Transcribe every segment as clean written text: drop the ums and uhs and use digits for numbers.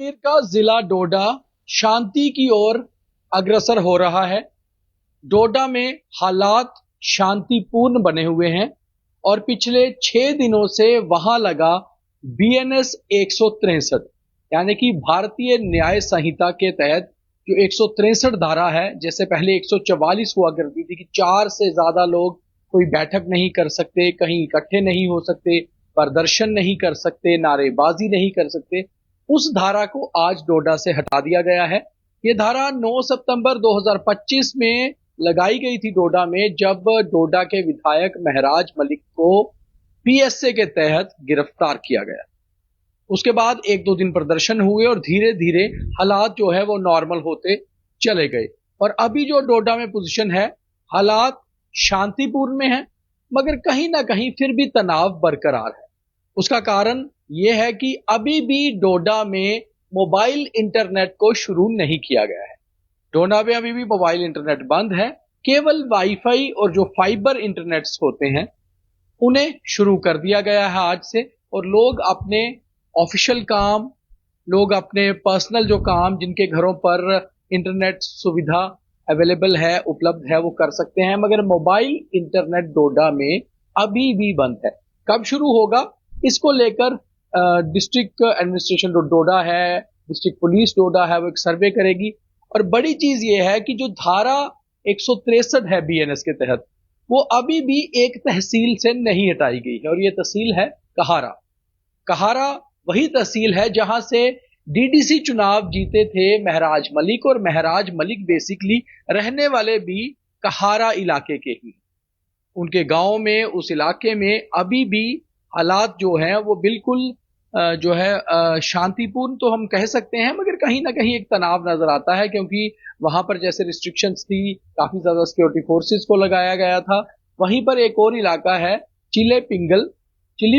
कश्मीर का जिला डोडा शांति की ओर अग्रसर हो रहा है। डोडा में हालात शांतिपूर्ण बने हुए हैं और पिछले 6 दिनों से वहां लगा BNS 163 यानी कि भारतीय न्याय संहिता के तहत जो 163 धारा है, जैसे पहले 144 हुआ करती थी कि 4 से ज्यादा लोग कोई बैठक नहीं कर सकते, कहीं इकट्ठे नहीं हो सकते, प्रदर्शन नहीं कर सकते, नारेबाजी नहीं कर सकते। उस धारा को आज डोडा से हटा दिया गया है। ये धारा 9 सितंबर 2025 में लगाई गई थी डोडा में, जब डोडा के विधायक महराज मलिक को PSA के तहत गिरफ्तार किया गया। उसके बाद 1-2 दिन प्रदर्शन हुए और धीरे धीरे हालात जो है वो नॉर्मल होते चले गए। और अभी जो डोडा में पोजीशन है, हालात शांतिपूर्ण में है, मगर कहीं ना कहीं फिर भी तनाव बरकरार है। उसका कारण यह है कि अभी भी डोडा में मोबाइल इंटरनेट को शुरू नहीं किया गया है। डोडा में अभी भी मोबाइल इंटरनेट बंद है। केवल वाईफाई और जो फाइबर इंटरनेट्स होते हैं उन्हें शुरू कर दिया गया है आज से। और लोग अपने ऑफिशियल काम, लोग अपने पर्सनल जो काम, जिनके घरों पर इंटरनेट सुविधा अवेलेबल है, उपलब्ध है, वो कर सकते हैं। मगर मोबाइल इंटरनेट डोडा में अभी भी बंद है। कब शुरू होगा, इसको लेकर डिस्ट्रिक्ट एडमिनिस्ट्रेशन डोडा है, डिस्ट्रिक्ट पुलिस डोडा है, वो एक सर्वे करेगी। और बड़ी चीज ये है कि जो धारा 163 है BNS के तहत, वो अभी भी एक तहसील से नहीं हटाई गई है, और ये तहसील है कहारा। कहारा वही तहसील है जहां से DDC चुनाव जीते थे महराज मलिक, और महराज मलिक बेसिकली रहने वाले भी कहारा इलाके के ही। उनके गांव में, उस इलाके में अभी भी हालात जो हैं वो बिल्कुल जो है शांतिपूर्ण तो हम कह सकते हैं, मगर कहीं ना कहीं एक तनाव नजर आता है, क्योंकि वहां पर जैसे रिस्ट्रिक्शंस थी, काफी ज्यादा सिक्योरिटी फोर्सेस को लगाया गया था। वहीं पर एक और इलाका है चिली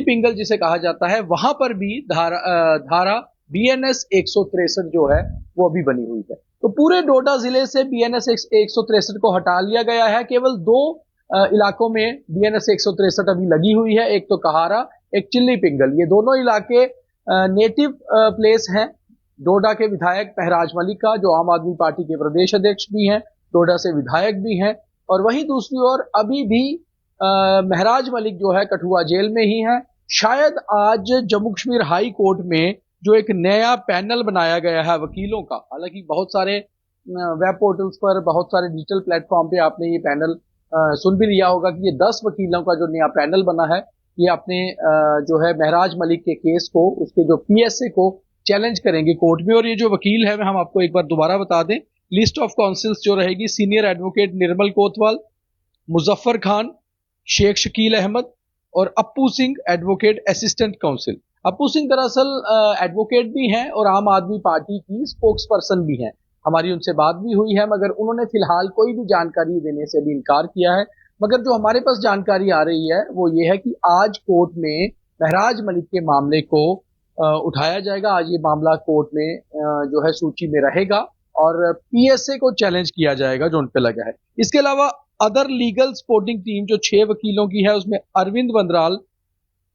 पिंगल जिसे कहा जाता है, वहां पर भी धारा BNS 163 जो है वो अभी बनी हुई है। तो पूरे डोडा जिले से BNS 163 को हटा लिया गया है। केवल 2 इलाकों में BNS 163 अभी लगी हुई है, एक तो कहारा, एक चिली पिंगल। ये दोनों इलाके नेटिव प्लेस हैं डोडा के विधायक महराज मलिक का, जो आम आदमी पार्टी के प्रदेश अध्यक्ष भी हैं, डोडा से विधायक भी हैं। और वहीं दूसरी ओर अभी भी महराज मलिक जो है कठुआ जेल में ही है। शायद आज जम्मू कश्मीर हाई कोर्ट में जो एक नया पैनल बनाया गया है वकीलों का, हालांकि बहुत सारे वेब पोर्टल्स पर, बहुत सारे डिजिटल प्लेटफॉर्म पे आपने ये पैनल सुन भी लिया होगा कि ये 10 वकीलों का जो नया पैनल बना है, ये अपने जो है महराज मलिक के केस को, उसके जो PSA को चैलेंज करेंगे कोर्ट में। और ये जो वकील है, हम आपको एक बार दोबारा बता दें, लिस्ट ऑफ काउंसिल्स जो रहेगी, सीनियर एडवोकेट निर्मल कोतवाल, मुजफ्फर खान, शेख शकील अहमद और Appu Singh advocate assistant council. Appu Singh दरअसल एडवोकेट भी हैं और आम आदमी पार्टी की स्पोक्स पर्सन भी हैं। हमारी उनसे बात भी हुई है, मगर उन्होंने फिलहाल कोई भी जानकारी देने से भी इनकार किया है। मगर जो हमारे पास जानकारी आ रही है वो ये है कि आज कोर्ट में महराज मलिक के मामले को उठाया जाएगा। आज ये मामला कोर्ट में जो है सूची में रहेगा और PSA को चैलेंज किया जाएगा जो उन पे लगा है। इसके अलावा अदर लीगल सपोर्टिंग टीम जो 6 वकीलों की है, उसमें अरविंद बंदराल,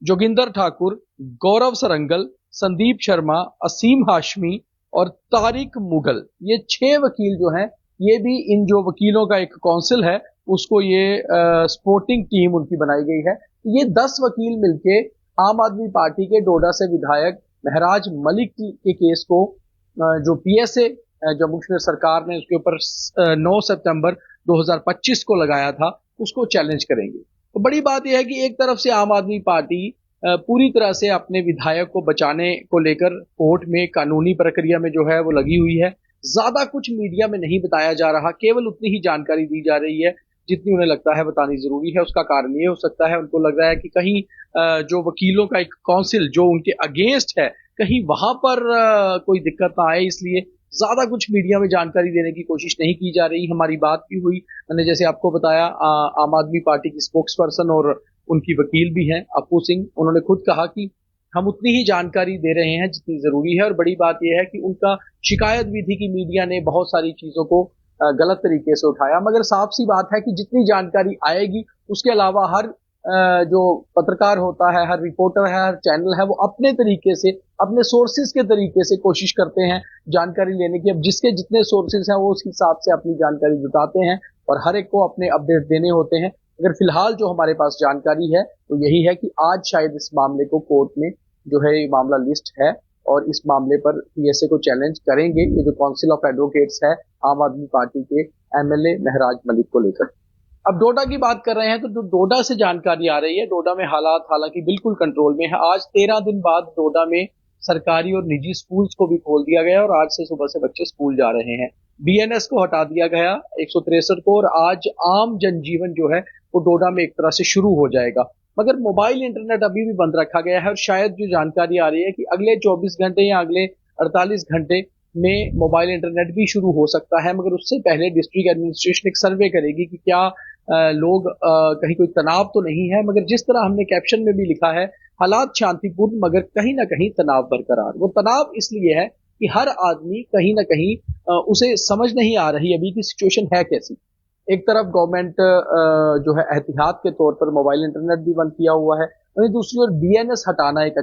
जोगिंदर ठाकुर, गौरव सरंगल, संदीप शर्मा, असीम हाशमी और तारिक मुगल, ये 6 वकील जो हैं, ये भी इन जो वकीलों का एक काउंसिल है उसको ये सपोर्टिंग टीम उनकी बनाई गई है। ये 10 वकील मिलके आम आदमी पार्टी के डोडा से विधायक महराज मलिक के केस को जो PSA जम्मू कश्मीर सरकार ने उसके ऊपर 9 सितंबर 2025 को लगाया था, उसको चैलेंज करेंगे। तो बड़ी बात यह है कि एक तरफ से आम आदमी पार्टी पूरी तरह से अपने विधायक को बचाने को लेकर कोर्ट में कानूनी प्रक्रिया में जो है वो लगी हुई है। ज्यादा कुछ मीडिया में नहीं बताया जा रहा, केवल उतनी ही जानकारी दी जा रही है जितनी उन्हें लगता है बतानी जरूरी है। उसका कारण ये हो सकता है, उनको लग रहा है कि कहीं जो वकीलों का एक काउंसिल जो उनके अगेंस्ट है, कहीं वहां पर कोई दिक्कत ना आए, इसलिए ज्यादा कुछ मीडिया में जानकारी देने की कोशिश नहीं की जा रही। हमारी बात भी हुई, मैंने जैसे आपको बताया, आम आदमी पार्टी की स्पोक्स पर्सन और उनकी वकील भी हैं अप्पू सिंह, उन्होंने खुद कहा कि हम उतनी ही जानकारी दे रहे हैं जितनी जरूरी है। और बड़ी बात यह है कि उनका शिकायत भी थी कि मीडिया ने बहुत सारी चीजों को गलत तरीके से उठाया, मगर साफ सी बात है कि जितनी जानकारी आएगी उसके अलावा हर जो पत्रकार होता है, हर रिपोर्टर है, हर चैनल है, वो अपने तरीके से, अपने सोर्सेज के तरीके से कोशिश करते हैं जानकारी लेने की। अब जिसके जितने सोर्सेज हैं वो उस हिसाब से अपनी जानकारी जुटाते हैं और हर एक को अपने अपडेट देने होते हैं। अगर फिलहाल जो हमारे पास जानकारी है तो यही है कि आज शायद इस मामले को कोर्ट में जो है ये मामला लिस्ट है और इस मामले पर पीएसए को चैलेंज करेंगे ये जो काउंसिल ऑफ एडवोकेट्स है आम आदमी पार्टी के एमएलए महराज मलिक को लेकर। अब डोडा की बात कर रहे हैं तो जो डोडा से जानकारी आ रही है, डोडा में हालात हालांकि बिल्कुल कंट्रोल में है। आज 13 दिन बाद डोडा में सरकारी और निजी स्कूल्स को भी खोल दिया गया और आज से सुबह से बच्चे स्कूल जा रहे हैं। बीएनएस को हटा दिया गया 163 को और आज आम जनजीवन जो है वो डोडा में एक तरह से शुरू हो जाएगा। मगर मोबाइल इंटरनेट अभी भी बंद रखा गया है और शायद जो जानकारी आ रही है कि अगले 24 घंटे या अगले 48 घंटे में मोबाइल इंटरनेट भी शुरू हो सकता है। मगर उससे पहले डिस्ट्रिक्ट एडमिनिस्ट्रेशन एक सर्वे करेगी कि क्या लोग कहीं कोई तनाव तो नहीं है। मगर जिस तरह हमने कैप्शन में भी लिखा है, हालात शांतिपूर्ण मगर कहीं ना कहीं तनाव बरकरार। वो तनाव इसलिए है कि हर आदमी कहीं ना कहीं उसे समझ नहीं आ रही अभी की सिचुएशन है कैसी। एक तरफ गवर्नमेंट जो है एहतियात के तौर पर मोबाइल इंटरनेट भी बंद किया हुआ है, वहीं दूसरी ओर बीएनएस हटाना एक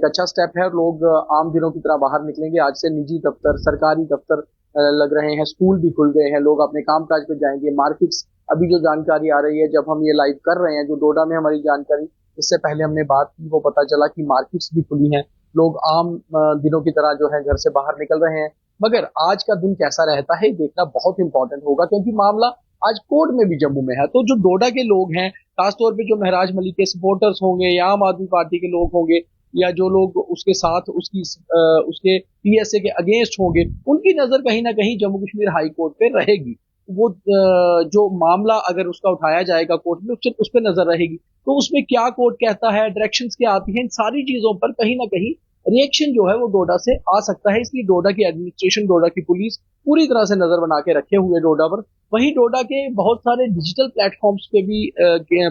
अच्छा स्टेप है और लोग आम दिनों की तरह बाहर निकलेंगे। आज से निजी दफ्तर, सरकारी दफ्तर लग रहे हैं, स्कूल भी खुल गए हैं, लोग अपने कामकाज पे जाएंगे। मार्केट्स, अभी जो जानकारी आ रही है जब हम ये लाइव कर रहे हैं, जो डोडा में हमारी जानकारी इससे पहले हमने बात की, वो पता चला कि मार्केट्स भी खुली हैं, लोग आम दिनों की तरह जो है घर से बाहर निकल रहे हैं। मगर आज का दिन कैसा रहता है देखना बहुत इंपॉर्टेंट होगा क्योंकि मामला आज कोर्ट में भी जम्मू में है। तो जो डोडा के लोग हैं, खासतौर पे जो महराज मलिक के सपोर्टर्स होंगे या आम आदमी पार्टी के लोग होंगे या जो लोग उसके साथ उसके पीएसए के अगेंस्ट होंगे, उनकी नजर कहीं ना कहीं जम्मू कश्मीर हाई कोर्ट पे रहेगी। वो जो मामला अगर उसका उठाया जाएगा कोर्ट में उस पर नजर रहेगी। तो उसमें क्या कोर्ट कहता है, डायरेक्शंस क्या आती हैं, इन सारी चीजों पर कहीं ना कहीं रिएक्शन जो है वो डोडा से आ सकता है। इसलिए डोडा की एडमिनिस्ट्रेशन, डोडा की पुलिस पूरी तरह से नजर बना के रखे हुए डोडा पर। वहीं डोडा के बहुत सारे डिजिटल प्लेटफॉर्म्स पे भी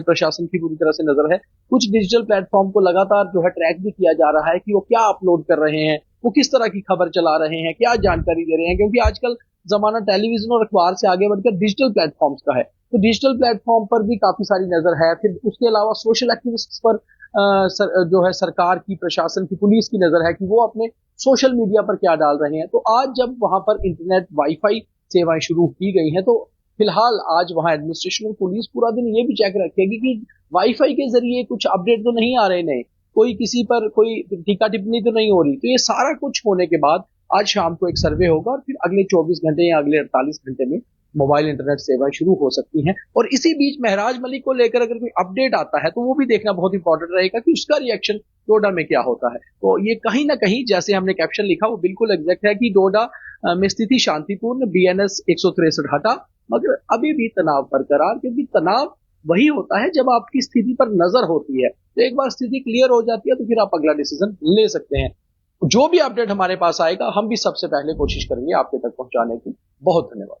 प्रशासन की पूरी तरह से नजर है। कुछ डिजिटल प्लेटफॉर्म को लगातार जो है ट्रैक भी किया जा रहा है कि वो क्या अपलोड कर रहे हैं, वो किस तरह की खबर चला रहे हैं, क्या जानकारी दे रहे हैं, क्योंकि आजकल जमाना टेलीविजन और अखबार से आगे बढ़कर डिजिटल प्लेटफॉर्म्स का है। तो डिजिटल प्लेटफॉर्म पर भी काफी सारी नजर है। फिर उसके अलावा सोशल एक्टिविस्ट पर जो है सरकार की, प्रशासन की, पुलिस की नजर है कि वो अपने सोशल मीडिया पर क्या डाल रहे हैं। तो आज जब वहां पर इंटरनेट, वाईफाई सेवाएं शुरू की गई हैं तो फिलहाल आज वहां एडमिनिस्ट्रेशन और पुलिस पूरा दिन ये भी चेक रखेगी कि वाईफाई के जरिए कुछ अपडेट तो नहीं आ रहे नए, कोई किसी पर कोई टीका टिप्पणी तो नहीं हो रही। तो ये सारा कुछ होने के बाद आज शाम को एक सर्वे होगा और फिर अगले 24 घंटे या अगले 48 घंटे में मोबाइल इंटरनेट सेवाएं शुरू हो सकती हैं। और इसी बीच महराज मलिक को लेकर अगर कोई अपडेट आता है तो वो भी देखना बहुत इंपॉर्टेंट रहेगा कि उसका रिएक्शन डोडा में क्या होता है। तो ये कहीं ना कहीं जैसे हमने कैप्शन लिखा वो बिल्कुल एग्जैक्ट है कि डोडा में स्थिति शांतिपूर्ण, बीएनएस 163 हटा, मगर अभी भी तनाव बरकरार, क्योंकि तनाव वही होता है जब आपकी स्थिति पर नजर होती है। तो एक बार स्थिति क्लियर हो जाती है तो फिर आप अगला डिसीजन ले सकते हैं। जो भी अपडेट हमारे पास आएगा हम भी सबसे पहले कोशिश करेंगे आपके तक पहुंचाने की। बहुत धन्यवाद।